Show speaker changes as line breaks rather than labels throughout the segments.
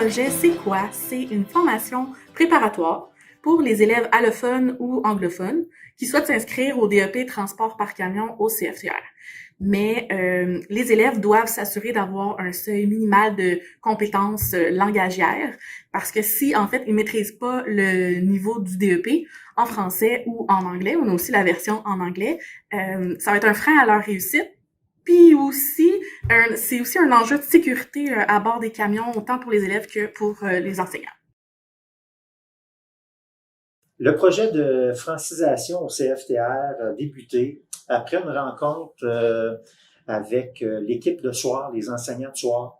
projet, c'est quoi? C'est une formation préparatoire pour les élèves allophones ou anglophones qui souhaitent s'inscrire au DEP Transport par camion au CFTR. Mais les élèves doivent s'assurer d'avoir un seuil minimal de compétences langagières parce que si, en fait, ils maîtrisent pas le niveau du DEP en français ou en anglais, on a aussi la version en anglais, ça va être un frein à leur réussite. Puis aussi, c'est aussi un enjeu de sécurité à bord des camions, autant pour les élèves que pour les enseignants.
Le projet de francisation au CFTR a débuté après une rencontre avec l'équipe de soir, les enseignants de soir,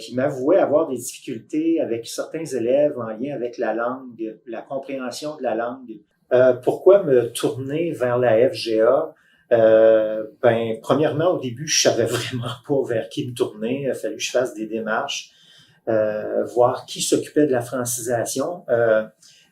qui m'avouaient avoir des difficultés avec certains élèves en lien avec la langue, la compréhension de la langue. Pourquoi me tourner vers la FGA? Premièrement, au début, je savais vraiment pas vers qui me tourner. Il a fallu que je fasse des démarches, voir qui s'occupait de la francisation.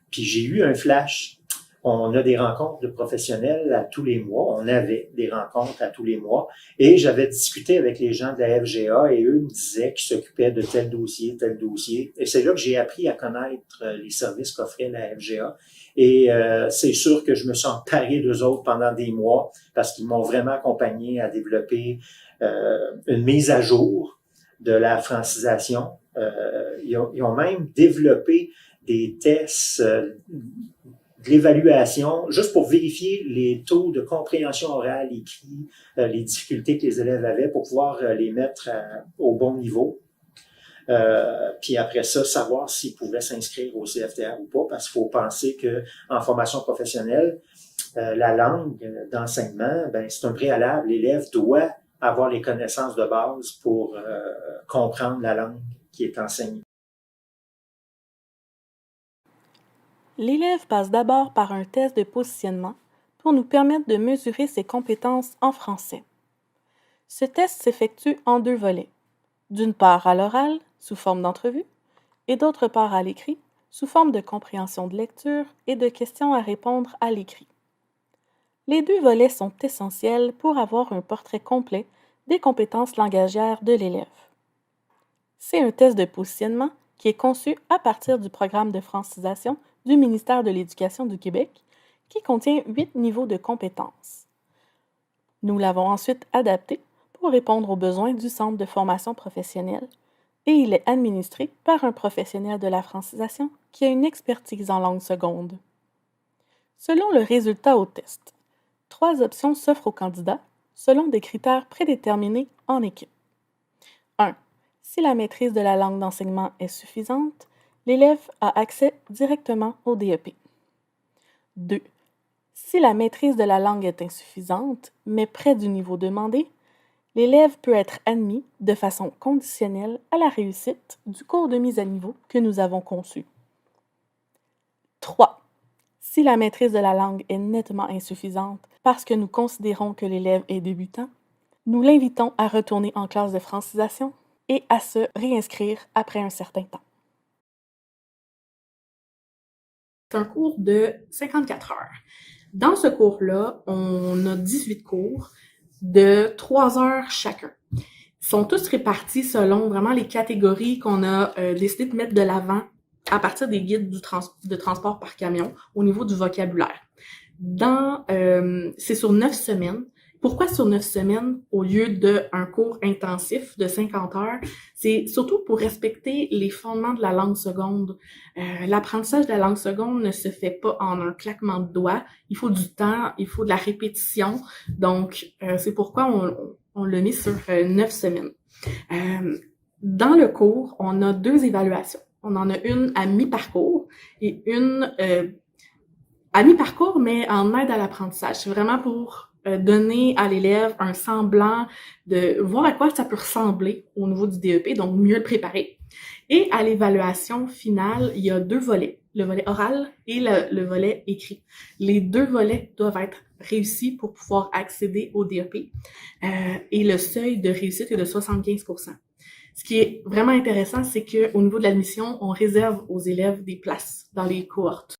Puis j'ai eu un flash. On a des rencontres de professionnels à tous les mois. On avait des rencontres à tous les mois. Et j'avais discuté avec les gens de la FGA et eux me disaient qu'ils s'occupaient de tel dossier, tel dossier. Et c'est là que j'ai appris à connaître les services qu'offrait la FGA. Et c'est sûr que je me suis emparé d'eux autres pendant des mois parce qu'ils m'ont vraiment accompagné à développer une mise à jour de la francisation. Ils ont même développé des tests, de l'évaluation, juste pour vérifier les taux de compréhension orale écrit, les difficultés que les élèves avaient pour pouvoir les mettre au bon niveau. Puis après ça, savoir s'ils pouvaient s'inscrire au CFTR ou pas, parce qu'il faut penser que en formation professionnelle, la langue d'enseignement, c'est un préalable. L'élève doit avoir les connaissances de base pour comprendre la langue qui est enseignée.
L'élève passe d'abord par un test de positionnement pour nous permettre de mesurer ses compétences en français. Ce test s'effectue en deux volets, d'une part à l'oral, sous forme d'entrevue, et d'autre part à l'écrit, sous forme de compréhension de lecture et de questions à répondre à l'écrit. Les deux volets sont essentiels pour avoir un portrait complet des compétences langagières de l'élève. C'est un test de positionnement qui est conçu à partir du programme de francisation du ministère de l'Éducation du Québec, qui contient 8 niveaux de compétences. Nous l'avons ensuite adapté pour répondre aux besoins du Centre de formation professionnelle et il est administré par un professionnel de la francisation qui a une expertise en langue seconde. Selon le résultat au test, 3 options s'offrent aux candidats selon des critères prédéterminés en équipe. 1. Si la maîtrise de la langue d'enseignement est suffisante, l'élève a accès directement au DEP. 2. Si la maîtrise de la langue est insuffisante, mais près du niveau demandé, l'élève peut être admis de façon conditionnelle à la réussite du cours de mise à niveau que nous avons conçu. 3. Si la maîtrise de la langue est nettement insuffisante parce que nous considérons que l'élève est débutant, nous l'invitons à retourner en classe de francisation et à se réinscrire après un certain temps. C'est un cours de 54 heures. Dans ce cours-là, on a 18 cours de 3 heures chacun. Ils sont tous répartis selon vraiment les catégories qu'on a décidé de mettre de l'avant à partir des guides de transport par camion au niveau du vocabulaire. C'est sur 9 semaines. Pourquoi sur 9 semaines au lieu d'un cours intensif de 50 heures? C'est surtout pour respecter les fondements de la langue seconde. L'apprentissage de la langue seconde ne se fait pas en un claquement de doigts. Il faut du temps, il faut de la répétition. Donc, c'est pourquoi on l'a mis sur 9 semaines. Dans le cours, on a 2 évaluations. On en a une à mi-parcours et une à mi-parcours, mais en aide à l'apprentissage. C'est vraiment pour donner à l'élève un semblant de voir à quoi ça peut ressembler au niveau du DEP, donc mieux le préparer. Et à l'évaluation finale, il y a 2 volets, le volet oral et le volet écrit. Les 2 volets doivent être réussis pour pouvoir accéder au DEP et le seuil de réussite est de 75%. Ce qui est vraiment intéressant, c'est qu'au niveau de l'admission, on réserve aux élèves des places dans les cohortes.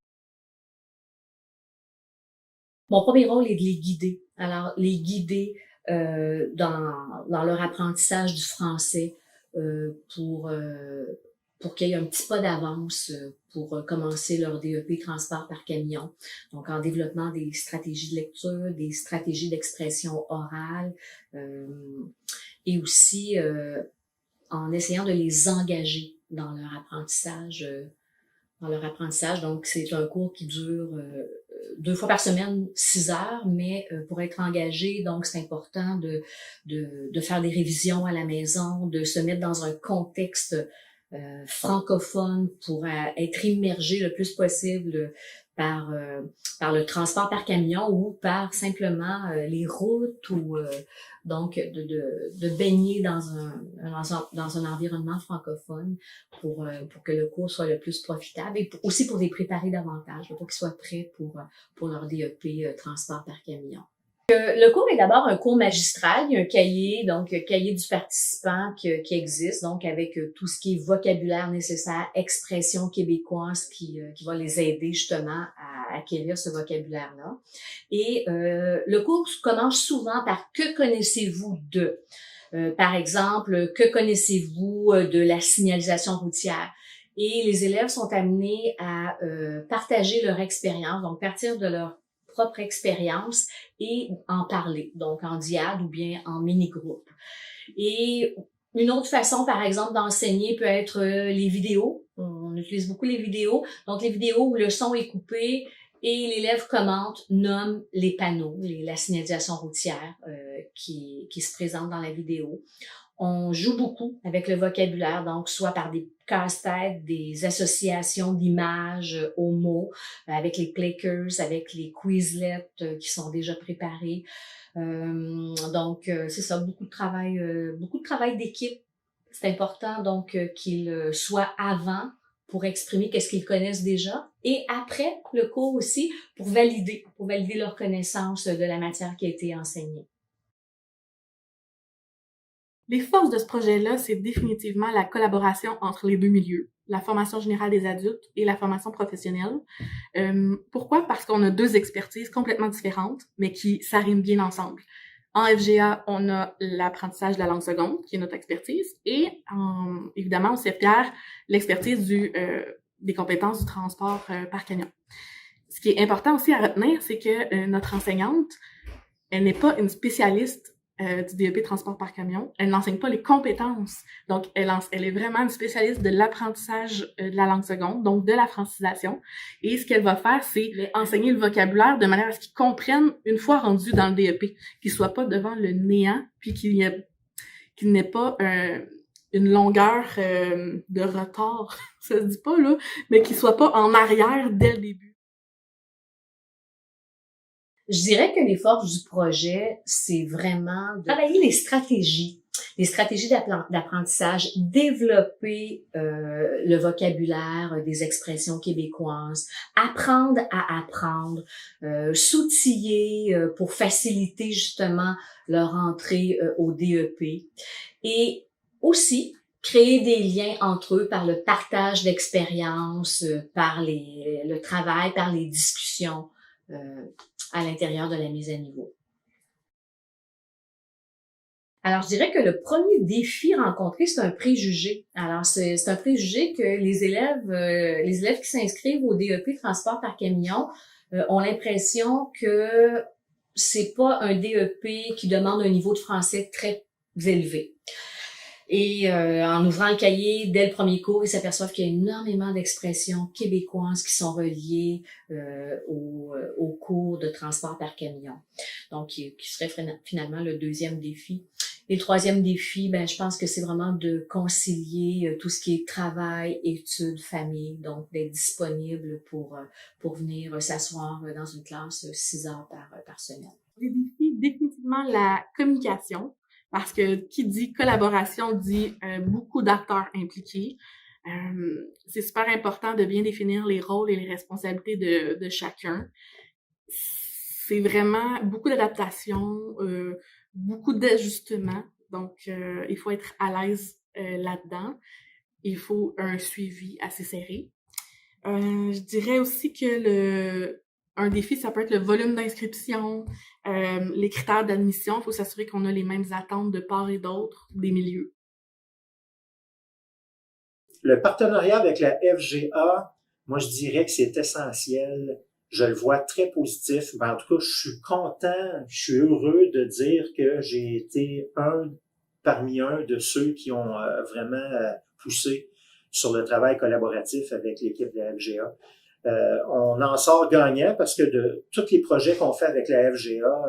Mon premier rôle est de les guider. Alors, les guider dans leur apprentissage du français pour pour qu'il y ait un petit pas d'avance pour commencer leur DEP transport par camion. Donc, en développement des stratégies de lecture, des stratégies d'expression orale et aussi en essayant de les engager dans leur apprentissage. Donc, c'est un cours qui dure 2 fois par semaine, 6 heures, mais pour être engagé, donc c'est important de faire des révisions à la maison, de se mettre dans un contexte francophone pour être immergé le plus possible par le transport par camion ou par simplement les routes ou donc de baigner dans un environnement francophone pour que le cours soit le plus profitable et aussi pour les préparer davantage, pour qu'ils soient prêts pour leur DEP transport par camion. Le cours est d'abord un cours magistral. Il y a un cahier, donc cahier du participant qui existe, donc avec tout ce qui est vocabulaire nécessaire, expression québécoise qui va les aider justement à acquérir ce vocabulaire-là. Et le cours commence souvent par « Que connaissez-vous de ?» Par exemple, « Que connaissez-vous de la signalisation routière ?» Et les élèves sont amenés à partager leur expérience, donc partir de leur propre expérience et en parler, donc en diade ou bien en mini-groupe. Et une autre façon, par exemple, d'enseigner peut être les vidéos. On utilise beaucoup les vidéos. Donc, les vidéos où le son est coupé et l'élève commente, nomme les panneaux, la signalisation routière qui se présente dans la vidéo. On joue beaucoup avec le vocabulaire, donc soit par des casse-têtes, des associations d'images aux mots, avec les clickers, avec les Quizlets qui sont déjà préparés. Donc, c'est ça, beaucoup de travail d'équipe. C'est important donc qu'ils soient avant pour exprimer qu'est-ce qu'ils connaissent déjà et après le cours aussi pour valider leur connaissance de la matière qui a été enseignée.
Les forces de ce projet-là, c'est définitivement la collaboration entre les deux milieux, la formation générale des adultes et la formation professionnelle. Pourquoi? Parce qu'on a deux expertises complètement différentes, mais qui s'arriment bien ensemble. En FGA, on a l'apprentissage de la langue seconde, qui est notre expertise, et évidemment, au CFPR, l'expertise des compétences du transport par camion. Ce qui est important aussi à retenir, c'est que notre enseignante, elle n'est pas une spécialiste du DEP transport par camion. Elle n'enseigne pas les compétences. Donc, elle est vraiment une spécialiste de l'apprentissage de la langue seconde, donc de la francisation. Et ce qu'elle va faire, c'est enseigner le vocabulaire de manière à ce qu'ils comprennent une fois rendus dans le DEP, qu'ils soient pas devant le néant, puis qu'il n'ait pas une longueur de retard, ça se dit pas là, mais qu'ils soient pas en arrière dès le début.
Je dirais que les forces du projet, c'est vraiment de travailler les stratégies d'apprentissage, développer le vocabulaire des expressions québécoises, apprendre à apprendre, s'outiller pour faciliter justement leur entrée au DEP et aussi créer des liens entre eux par le partage d'expériences, par le travail, par les discussions à l'intérieur de la mise à niveau. Alors, je dirais que le premier défi rencontré, c'est un préjugé. Alors, c'est un préjugé que les élèves qui s'inscrivent au DEP transport par camion ont l'impression que c'est pas un DEP qui demande un niveau de français très élevé. Et en ouvrant le cahier, dès le premier cours, ils s'aperçoivent qu'il y a énormément d'expressions québécoises qui sont reliées au cours de transport par camion. Donc, qui serait finalement le deuxième défi. Et le troisième défi, je pense que c'est vraiment de concilier tout ce qui est travail, études, famille, donc d'être disponible pour venir s'asseoir dans une classe 6 heures par semaine.
Les défis, définitivement la communication. Parce que qui dit collaboration dit beaucoup d'acteurs impliqués. C'est super important de bien définir les rôles et les responsabilités de chacun. C'est vraiment beaucoup d'adaptation, beaucoup d'ajustements. Donc, il faut être à l'aise là-dedans. Il faut un suivi assez serré. Je dirais aussi que un défi, ça peut être le volume d'inscription, les critères d'admission. Il faut s'assurer qu'on a les mêmes attentes de part et d'autre des milieux.
Le partenariat avec la FGA, moi, je dirais que c'est essentiel. Je le vois très positif. En tout cas, je suis content, je suis heureux de dire que j'ai été parmi de ceux qui ont vraiment poussé sur le travail collaboratif avec l'équipe de la FGA. On en sort gagnant parce que de tous les projets qu'on fait avec la FGA,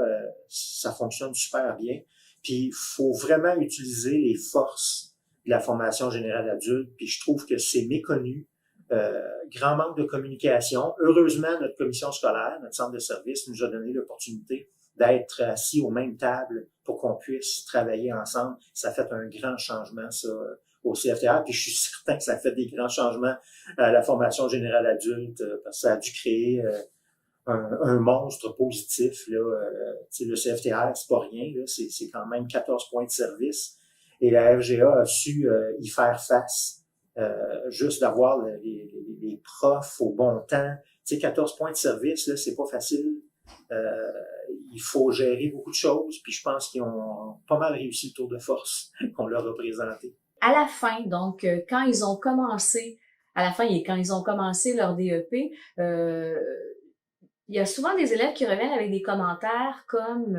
ça fonctionne super bien. Puis, il faut vraiment utiliser les forces de la formation générale adulte. Puis, je trouve que c'est méconnu. Grand manque de communication. Heureusement, notre commission scolaire, notre centre de service, nous a donné l'opportunité d'être assis aux mêmes tables pour qu'on puisse travailler ensemble. Ça a fait un grand changement, ça, au CFTR, puis je suis certain que ça a fait des grands changements à la formation générale adulte, parce que ça a dû créer un monstre positif. Là, le CFTR, c'est pas rien, là, c'est quand même 14 points de service, et la FGA a su y faire face. Juste d'avoir les profs au bon temps. Tu sais, 14 points de service, là, c'est pas facile. Il faut gérer beaucoup de choses, puis je pense qu'ils ont pas mal réussi le tour de force qu'on leur a présenté.
À la fin, donc, quand ils ont commencé leur DEP, il y a souvent des élèves qui reviennent avec des commentaires comme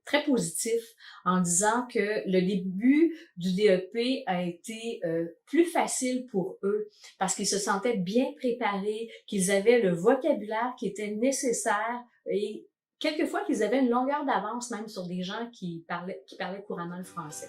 très positifs en disant que le début du DEP a été plus facile pour eux parce qu'ils se sentaient bien préparés, qu'ils avaient le vocabulaire qui était nécessaire et quelquefois qu'ils avaient une longueur d'avance même sur des gens qui parlaient couramment le français.